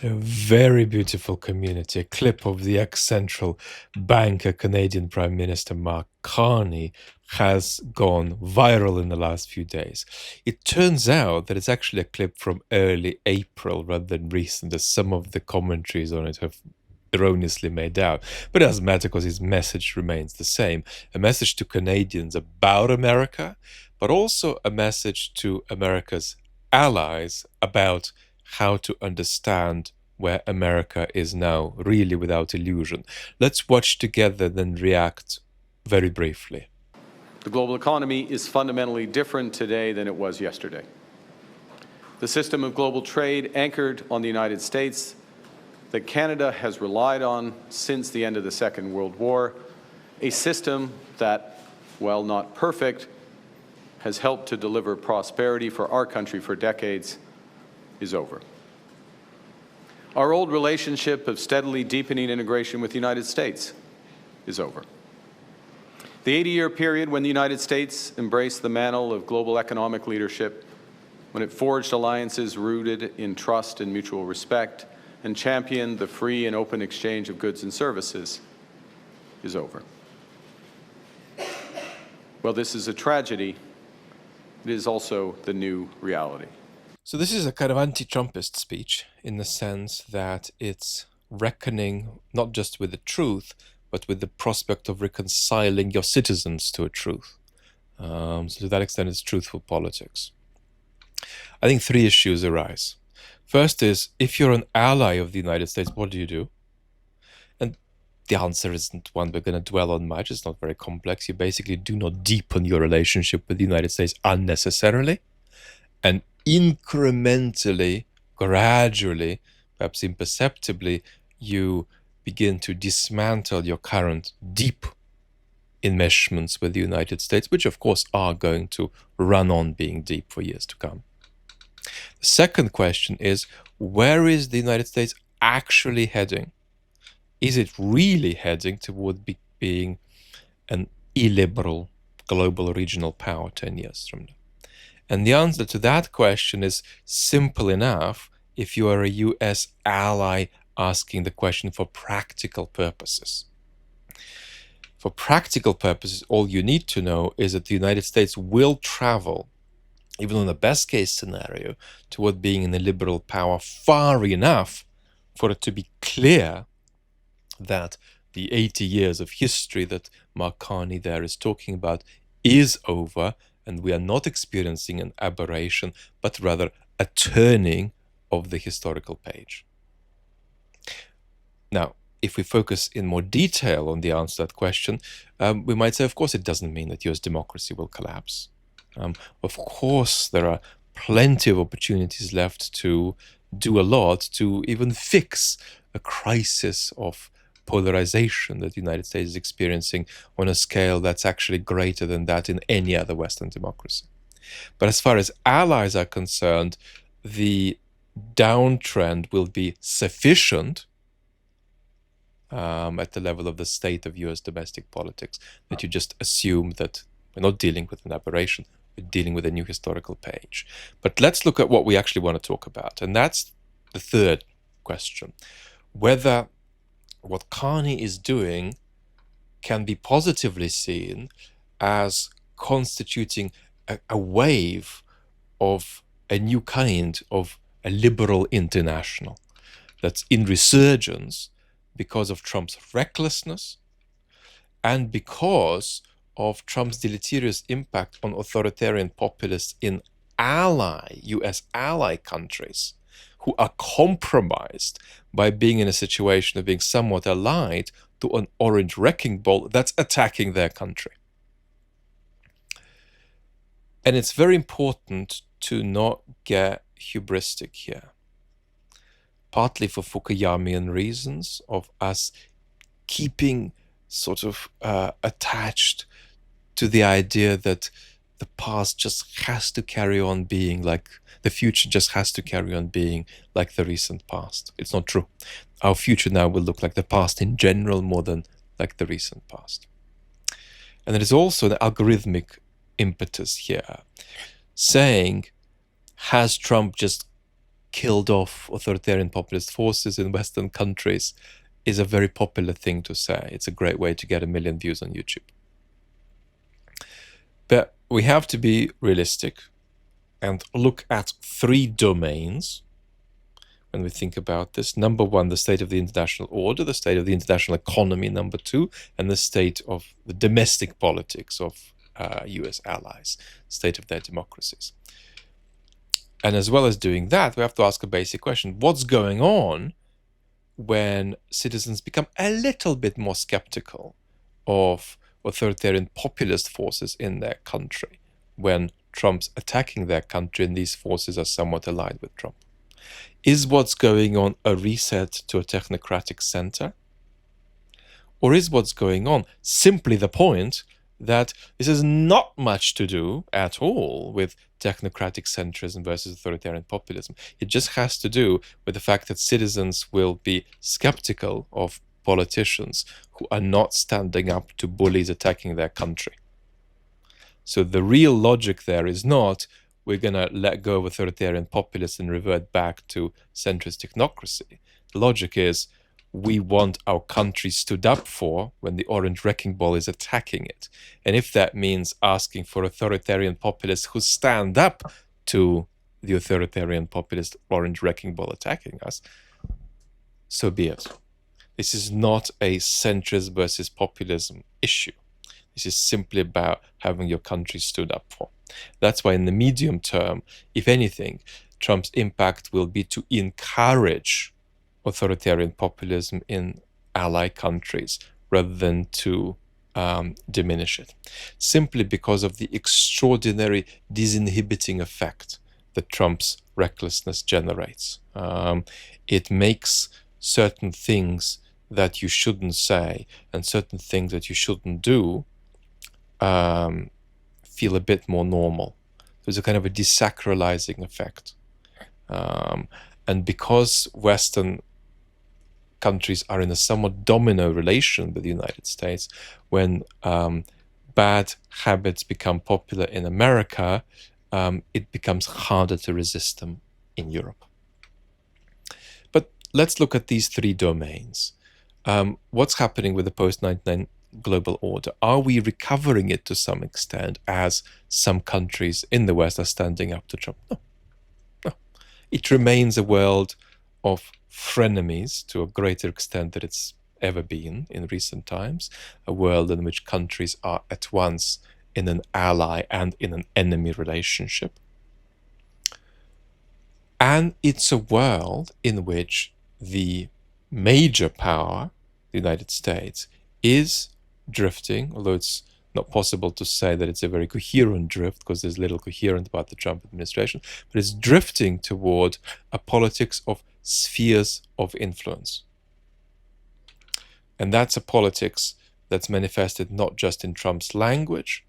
A very beautiful community. A clip of the ex-central banker, Canadian Prime Minister Mark Carney, has gone viral in the last few days. It turns out that it's actually a clip from early April rather than recent, as some of the commentaries on it have erroneously made out. But it doesn't matter because his message remains the same. A message to Canadians about America, but also a message to America's allies about how to understand where America is now, really without illusion. Let's watch together, then react very briefly. The global economy is fundamentally different today than it was yesterday. The system of global trade anchored on the United States that Canada has relied on since the end of the Second World War, a system that, while not perfect, has helped to deliver prosperity for our country for decades, is over. Our old relationship of steadily deepening integration with the United States is over. The 80-year period when the United States embraced the mantle of global economic leadership, when it forged alliances rooted in trust and mutual respect, and championed the free and open exchange of goods and services, is over. Well, this is a tragedy. It is also the new reality. So this is a kind of anti-Trumpist speech in the sense that it's reckoning not just with the truth, but with the prospect of reconciling your citizens to a truth. So to that extent, it's truthful politics. I think three issues arise. First is, if you're an ally of the United States, what do you do? And the answer isn't one we're going to dwell on much. It's not very complex. You basically do not deepen your relationship with the United States unnecessarily. And incrementally, gradually, perhaps imperceptibly, you begin to dismantle your current deep enmeshments with the United States, which of course are going to run on being deep for years to come. The second question is, where is the United States actually heading? Is it really heading toward being an illiberal global regional power 10 years from now? And the answer to that question is simple enough if you are a US ally asking the question for practical purposes. For practical purposes, all you need to know is that the United States will travel, even in the best case scenario, toward being an illiberal power far enough for it to be clear that the 80 years of history that Mark Carney there is talking about is over, and we are not experiencing an aberration, but rather a turning of the historical page. Now, if we focus in more detail on the answer to that question, we might say, of course, it doesn't mean that US democracy will collapse. Of course, there are plenty of opportunities left to do a lot to even fix a crisis of polarization that the United States is experiencing on a scale that's actually greater than that in any other Western democracy. But as far as allies are concerned, the downtrend will be sufficient at the level of the state of US domestic politics that you just assume that we're not dealing with an aberration, we're dealing with a new historical page. But let's look at what we actually want to talk about, and that's the third question. Whether what Carney is doing can be positively seen as constituting a wave of a new kind of a liberal international that's in resurgence because of Trump's recklessness and because of Trump's deleterious impact on authoritarian populists in US ally countries who are compromised by being in a situation of being somewhat allied to an orange wrecking ball that's attacking their country. And it's very important to not get hubristic here, partly for Fukuyamian reasons of us keeping sort of attached to the idea that the past just has to carry on being like the future, just has to carry on being like the recent past. It's not true. Our future now will look like the past in general more than like the recent past. And there is also an algorithmic impetus here, saying, has Trump just killed off authoritarian populist forces in Western countries is a very popular thing to say. It's a great way to get 1 million views on YouTube. But we have to be realistic and look at 3 domains when we think about this. Number 1, the state of the international order, the state of the international economy, number 2, and the state of the domestic politics of US allies, state of their democracies. And as well as doing that, we have to ask a basic question. What's going on when citizens become a little bit more skeptical of authoritarian populist forces in their country, when Trump's attacking their country and these forces are somewhat aligned with Trump? Is what's going on a reset to a technocratic center? Or is what's going on simply the point that this has not much to do at all with technocratic centrism versus authoritarian populism? It just has to do with the fact that citizens will be skeptical of politicians who are not standing up to bullies attacking their country. So the real logic there is not we're going to let go of authoritarian populists and revert back to centrist technocracy. The logic is we want our country stood up for when the orange wrecking ball is attacking it. And if that means asking for authoritarian populists who stand up to the authoritarian populist orange wrecking ball attacking us, so be it. This is not a centrist versus populism issue. This is simply about having your country stood up for. That's why in the medium term, if anything, Trump's impact will be to encourage authoritarian populism in ally countries rather than to diminish it, simply because of the extraordinary disinhibiting effect that Trump's recklessness generates. It makes certain things that you shouldn't say and certain things that you shouldn't do feel a bit more normal. There's a kind of a desacralizing effect. And because Western countries are in a somewhat domino relation with the United States, when bad habits become popular in America, it becomes harder to resist them in Europe. But let's look at these 3 domains. What's happening with the post-99 global order? Are we recovering it to some extent as some countries in the West are standing up to Trump? No. It remains a world of frenemies to a greater extent than it's ever been in recent times, a world in which countries are at once in an ally and in an enemy relationship. And it's a world in which the major power, the United States, is drifting, although it's not possible to say that it's a very coherent drift because there's little coherent about the Trump administration, but it's drifting toward a politics of spheres of influence. And that's a politics that's manifested not just in Trump's language,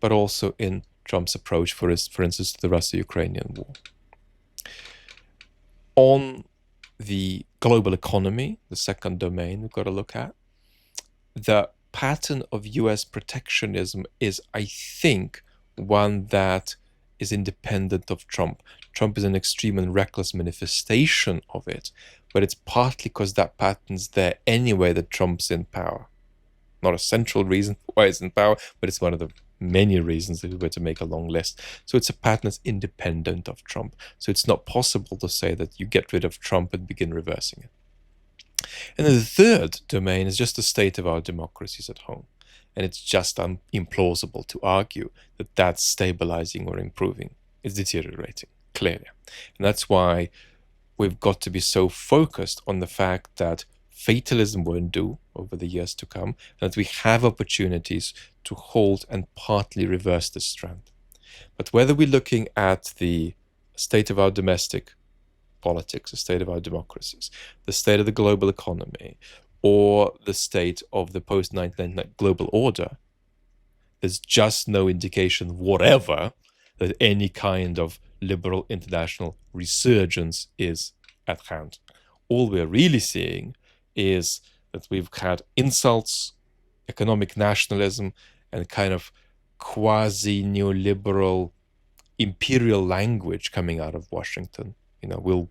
but also in Trump's approach, for instance, to the Russia-Ukrainian war. On the global economy, the second domain we've got to look at, the pattern of US protectionism is, I think, one that is independent of Trump. Trump is an extreme and reckless manifestation of it, but it's partly because that pattern's there anyway that Trump's in power. Not a central reason why he's in power, but it's one of the many reasons if we were to make a long list. So it's a pattern that's independent of Trump. So it's not possible to say that you get rid of Trump and begin reversing it. And then the third domain is just the state of our democracies at home. And it's just implausible to argue that that's stabilizing or improving. It's deteriorating, clearly. And that's why we've got to be so focused on the fact that fatalism won't do over the years to come, and that we have opportunities to hold and partly reverse this trend. But whether we're looking at the state of our domestic politics, the state of our democracies, the state of the global economy, or the state of the post-1999 global order, there's just no indication whatever that any kind of liberal international resurgence is at hand. All we're really seeing is that we've had insults, economic nationalism, and kind of quasi-neoliberal imperial language coming out of Washington. We'll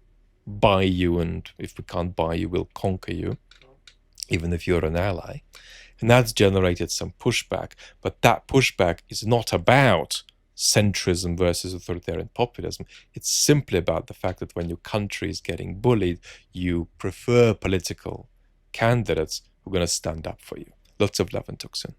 buy you, and if we can't buy you, we'll conquer you, even if you're an ally. And that's generated some pushback. But that pushback is not about centrism versus authoritarian populism. It's simply about the fact that when your country is getting bullied, you prefer political candidates who are going to stand up for you. Lots of love and Tuxin.